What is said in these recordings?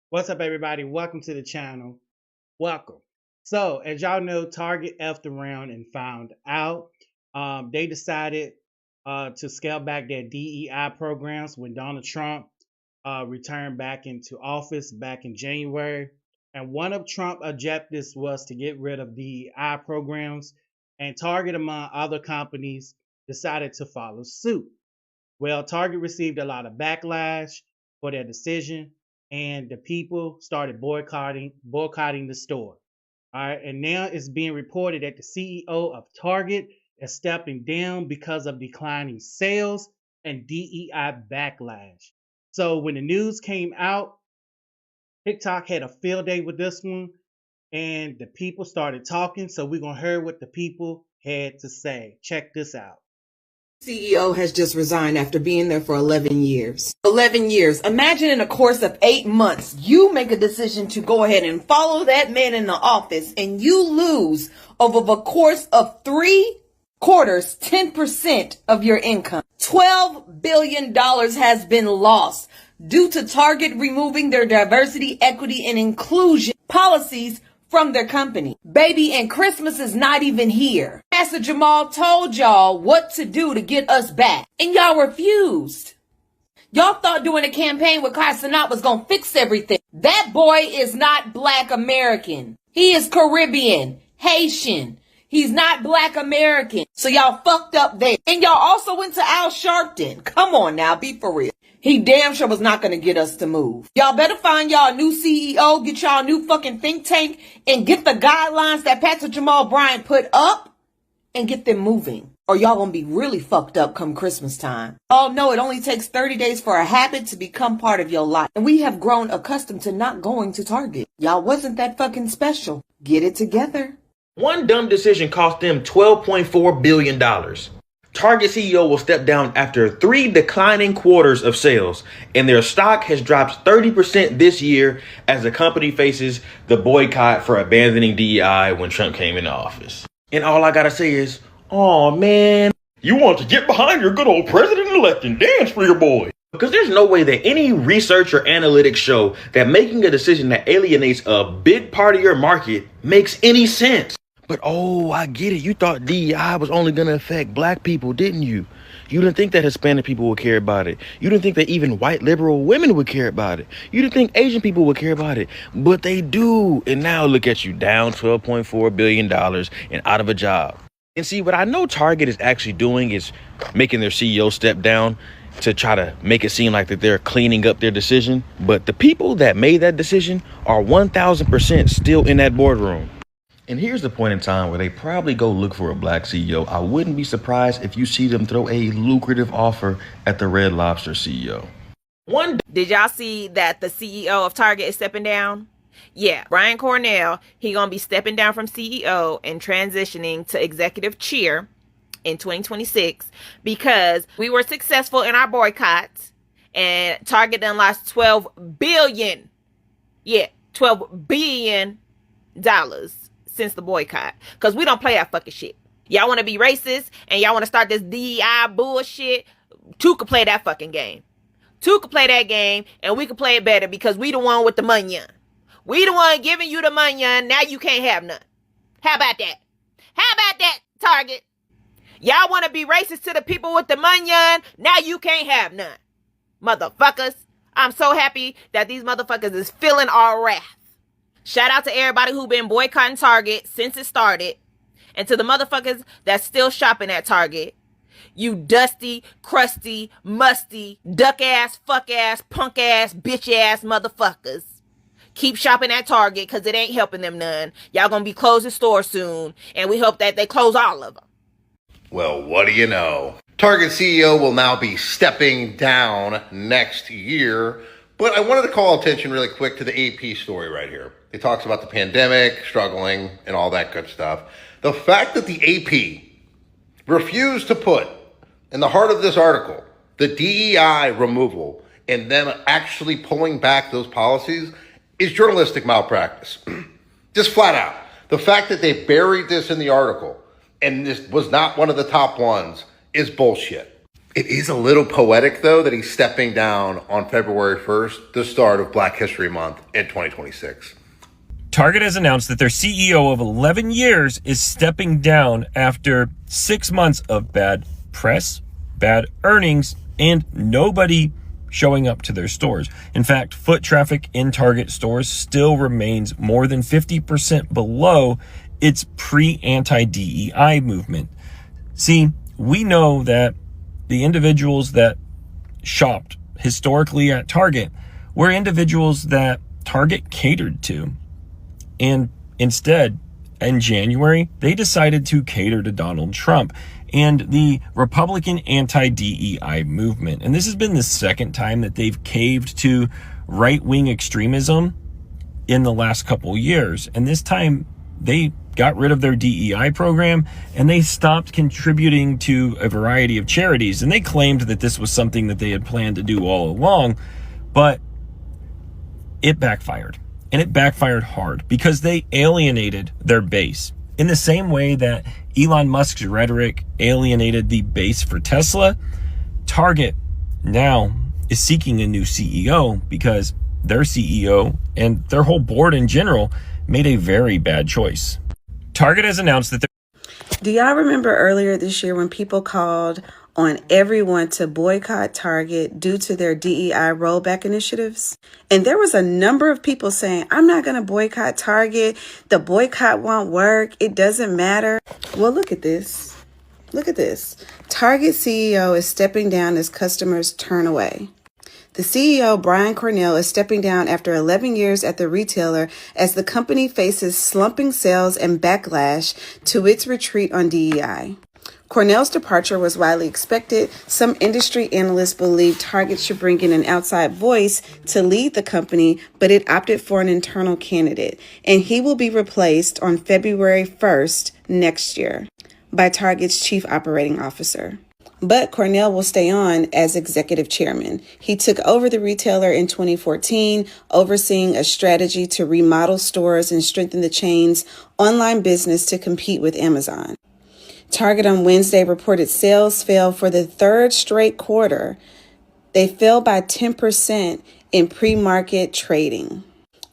What's up, everybody? Welcome to the channel. Welcome. So, as y'all know, Target effed around and found out. They decided to scale back their DEI programs when Donald Trump returned back into office back in January. And one of Trump's objectives was to get rid of DEI programs. And Target, among other companies, decided to follow suit. Well, Target received a lot of backlash for their decision, and the people started boycotting the store. All right, and now it's being reported that the CEO of Target is stepping down because of declining sales and DEI backlash. So when the news came out, TikTok had a field day with this one, and the people started talking. So we're gonna hear what the people had to say. Check this out. CEO has just resigned after being there for 11 years. 11 years. Imagine in a course of 8 months, you make a decision to go ahead and follow that man in the office and you lose over the course of 3 quarters, 10% of your income. $12 billion has been lost due to Target removing their diversity, equity, and inclusion policies from their company. Baby, and Christmas is not even here. Pastor Jamal told y'all what to do to get us back, and y'all refused. Y'all thought doing a campaign with Kai Cenat was gonna fix everything. That boy is not Black American. He is Caribbean, Haitian. He's not Black American. So y'all fucked up there. And y'all also went to Al Sharpton. Come on now, be for real. He damn sure was not going to get us to move. Y'all better find y'all a new CEO, get y'all a new fucking think tank, and get the guidelines that Pastor Jamal Bryant put up and get them moving. Or y'all gonna be really fucked up come Christmas time. Oh no, it only takes 30 days for a habit to become part of your life. And we have grown accustomed to not going to Target. Y'all wasn't that fucking special. Get it together. One dumb decision cost them $12.4 billion. Target CEO will step down after 3 declining quarters of sales, and their stock has dropped 30% this year as the company faces the boycott for abandoning DEI when Trump came into office. And all I gotta say is, oh man, you want to get behind your good old president-elect and dance for your boy. Because there's no way that any research or analytics show that making a decision that alienates a big part of your market makes any sense. But oh, I get it. You thought DEI was only going to affect Black people, didn't you? You didn't think that Hispanic people would care about it. You didn't think that even white liberal women would care about it. You didn't think Asian people would care about it. But they do. And now look at you, down $12.4 billion and out of a job. And see, what I know Target is actually doing is making their CEO step down to try to make it seem like that they're cleaning up their decision. But the people that made that decision are 1,000% still in that boardroom. And here's the point in time where they probably go look for a Black CEO. I wouldn't be surprised if you see them throw a lucrative offer at the Red Lobster CEO. Did y'all see that the CEO of Target is stepping down? Yeah, Brian Cornell, he gonna be stepping down from CEO and transitioning to executive chair in 2026 because we were successful in our boycott and Target done lost $12 billion. Yeah, $12 billion since the boycott, because we don't play that fucking shit. Y'all want to be racist and y'all want to start this DEI bullshit. Two could play that fucking game. Two could play that game and we could play it better because we the one with the money. We the one giving you the money. Now you can't have none. How about that? How about that, Target? Y'all want to be racist to the people with the money. Now you can't have none. Motherfuckers. I'm so happy that these motherfuckers is feeling our wrath. Shout out to everybody who been boycotting Target since it started. And to the motherfuckers that's still shopping at Target. You dusty, crusty, musty, duck ass, fuck ass, punk ass, bitch ass motherfuckers. Keep shopping at Target because it ain't helping them none. Y'all gonna be closing stores soon. And we hope that they close all of them. Well, what do you know? Target CEO will now be stepping down next year. But I wanted to call attention really quick to the AP story right here. It talks about the pandemic, struggling, and all that good stuff. The fact that the AP refused to put in the heart of this article the DEI removal and them actually pulling back those policies is journalistic malpractice. Just flat out. The fact that they buried this in the article and this was not one of the top ones is bullshit. It is a little poetic, though, that he's stepping down on February 1st, the start of Black History Month in 2026. Target has announced that their CEO of 11 years is stepping down after 6 months of bad press, bad earnings, and nobody showing up to their stores. In fact, foot traffic in Target stores still remains more than 50% below its pre-anti-DEI movement. See, we know that the individuals that shopped historically at Target were individuals that Target catered to. And instead, in January, they decided to cater to Donald Trump and the Republican anti-DEI movement. And this has been the second time that they've caved to right-wing extremism in the last couple years. And this time, they got rid of their DEI program and they stopped contributing to a variety of charities. And they claimed that this was something that they had planned to do all along, but it backfired. And it backfired hard because they alienated their base. In the same way that Elon Musk's rhetoric alienated the base for Tesla, Target now is seeking a new CEO because their CEO and their whole board in general made a very bad choice. Target has announced that Do y'all remember earlier this year when people called on everyone to boycott Target due to their DEI rollback initiatives? And there was a number of people saying, I'm not going to boycott Target. The boycott won't work. It doesn't matter. Well, look at this. Look at this. Target CEO is stepping down as customers turn away. The CEO, Brian Cornell, is stepping down after 11 years at the retailer as the company faces slumping sales and backlash to its retreat on DEI. Cornell's departure was widely expected. Some industry analysts believe Target should bring in an outside voice to lead the company, but it opted for an internal candidate, and he will be replaced on February 1st next year by Target's chief operating officer. But Cornell will stay on as executive chairman. He took over the retailer in 2014, overseeing a strategy to remodel stores and strengthen the chain's online business to compete with Amazon. Target on Wednesday reported sales fell for the third straight quarter. They fell by 10% in pre-market trading.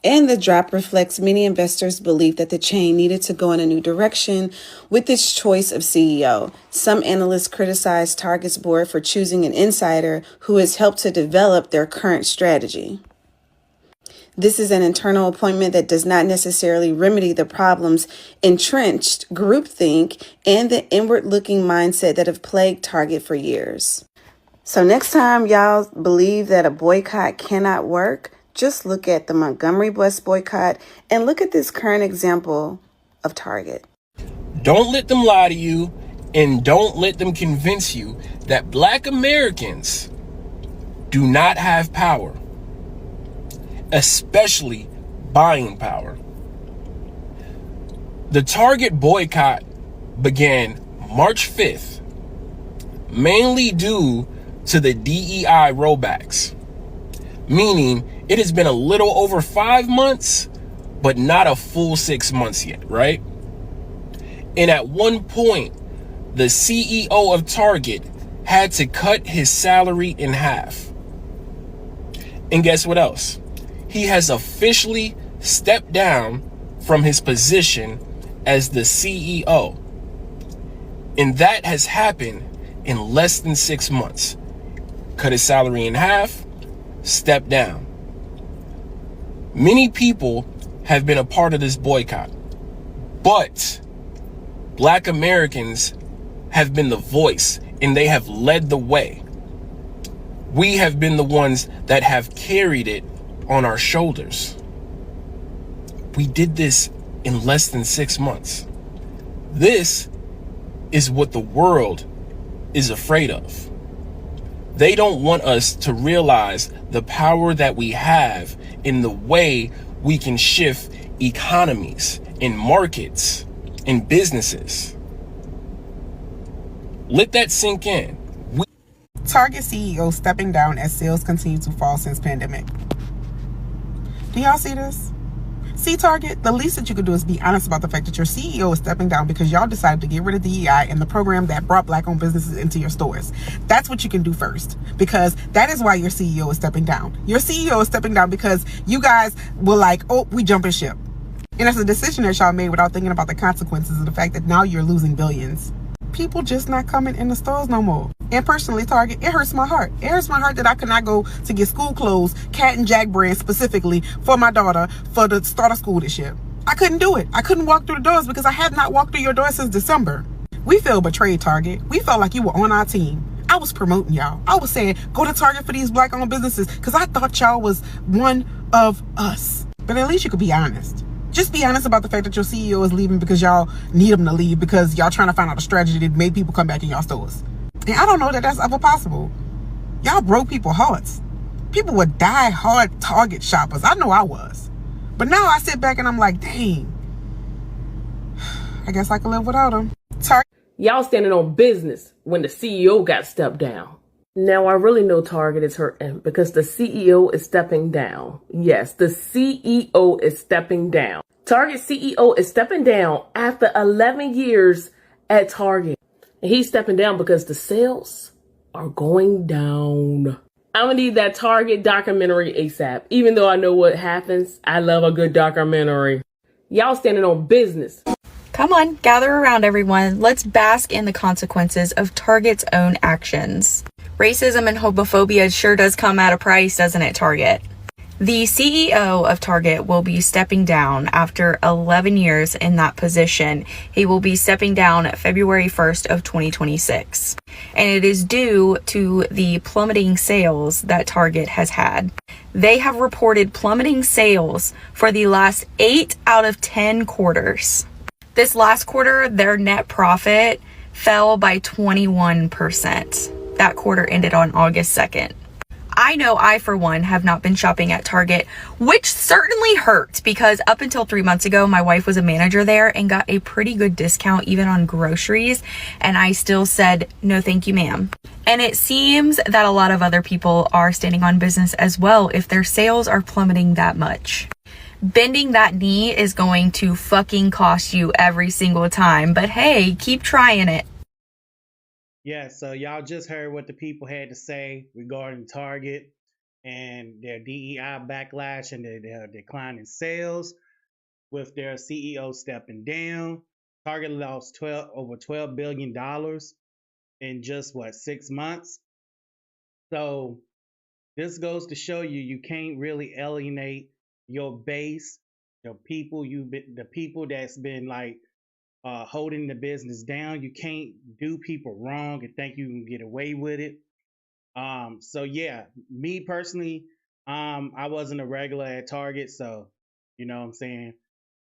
And the drop reflects many investors' belief that the chain needed to go in a new direction with its choice of CEO. Some analysts criticize Target's board for choosing an insider who has helped to develop their current strategy. This is an internal appointment that does not necessarily remedy the problems, entrenched groupthink, and the inward-looking mindset that have plagued Target for years. So next time y'all believe that a boycott cannot work, just look at the Montgomery bus boycott and look at this current example of Target. Don't let them lie to you, and don't let them convince you that Black Americans do not have power, especially buying power. The Target boycott began March 5th, mainly due to the DEI rollbacks, meaning it has been a little over 5 months, but not a full 6 months yet, right? And at one point, the CEO of Target had to cut his salary in half. And guess what else? He has officially stepped down from his position as the CEO. And that has happened in less than 6 months. Cut his salary in half, step down. Many people have been a part of this boycott, but Black Americans have been the voice and they have led the way. We have been the ones that have carried it on our shoulders. We did this in less than 6 months. This is what the world is afraid of. They don't want us to realize the power that we have in the way we can shift economies and markets and businesses. Let that sink in. Target CEO stepping down as sales continue to fall since pandemic. Do y'all see this? See, Target, the least that you could do is be honest about the fact that your CEO is stepping down because y'all decided to get rid of DEI and the program that brought Black-owned businesses into your stores. That's what you can do first, because that is why your CEO is stepping down. Your CEO is stepping down because you guys were like, oh, we jumping ship. And it's a decision that y'all made without thinking about the consequences of the fact that now you're losing billions. People just not coming in the stores no more. And personally, Target, it hurts my heart. It hurts my heart that I could not go to get school clothes, Cat and Jack brand specifically, for my daughter for the start of school this year. I couldn't do it. I couldn't walk through the doors because I have not walked through your doors since December. We feel betrayed, Target. We felt like you were on our team. I was promoting y'all. I was saying, go to Target for these Black-owned businesses because I thought y'all was one of us. But at least you could be honest. Just be honest about the fact that your CEO is leaving because y'all need him to leave because y'all trying to find out a strategy that made people come back in y'all stores. And I don't know that that's ever possible. Y'all broke people's hearts. People were die-hard Target shoppers. I know I was. But now I sit back and I'm like, dang. I guess I can live without him. Y'all standing on business when the CEO got stepped down. Now, I really know Target is hurting because the CEO is stepping down. Yes, the CEO is stepping down. Target CEO is stepping down after 11 years at Target. And he's stepping down because the sales are going down. I'm going to need that Target documentary ASAP. Even though I know what happens, I love a good documentary. Y'all standing on business. Come on, gather around everyone. Let's bask in the consequences of Target's own actions. Racism and homophobia sure does come at a price, doesn't it, Target? The CEO of Target will be stepping down after 11 years in that position. He will be stepping down February 1st of 2026. And it is due to the plummeting sales that Target has had. They have reported plummeting sales for the last 8 out of 10 quarters. This last quarter, their net profit fell by 21%. That quarter ended on August 2nd. I know I, for one, have not been shopping at Target, which certainly hurts because up until 3 months ago, my wife was a manager there and got a pretty good discount even on groceries. And I still said, no, thank you, ma'am. And it seems that a lot of other people are standing on business as well if their sales are plummeting that much. Bending that knee is going to fucking cost you every single time. But hey, keep trying it. Yeah, so y'all just heard what the people had to say regarding Target and their DEI backlash and their decline in sales with their CEO stepping down. Target lost over $12 billion in just 6 months. So this goes to show you can't really alienate your base, the people that's been like holding the business down. You can't do people wrong and think you can get away with it. So yeah, me personally, I wasn't a regular at Target, so you know what I'm saying,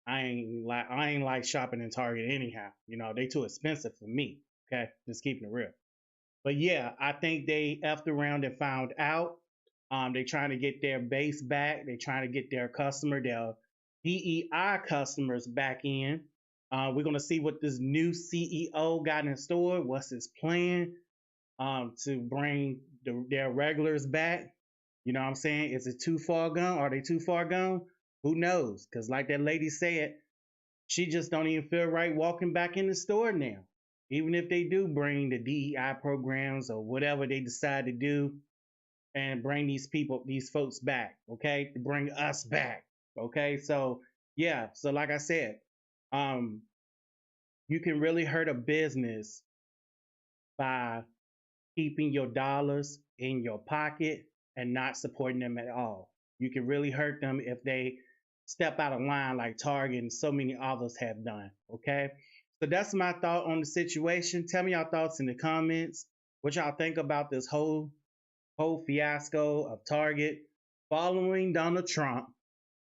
I ain't like shopping in Target anyhow. You know, they too expensive for me. Okay, just keeping it real. But yeah, I think they effed around and found out. They trying to get their base back. They trying to get their DEI customers back in. We're gonna see what this new CEO got in store. What's his plan to bring their regulars back? You know what I'm saying? Is it too far gone? Are they too far gone? Who knows? Because like that lady said, she just don't even feel right walking back in the store now. Even if they do bring the DEI programs or whatever they decide to do and bring these folks back, okay? To bring us back, okay? So yeah, so like I said, you can really hurt a business by keeping your dollars in your pocket and not supporting them at all. You can really hurt them if they step out of line like Target and so many others have done, okay? So that's my thought on the situation. Tell me your thoughts in the comments. What y'all think about this whole fiasco of Target following Donald Trump,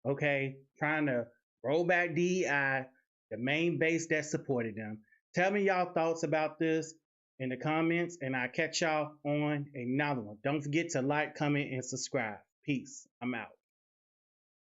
okay, trying to roll back DEI, the main base that supported them. Tell me y'all thoughts about this in the comments, and I'll catch y'all on another one. Don't forget to like, comment, and subscribe. Peace. I'm out.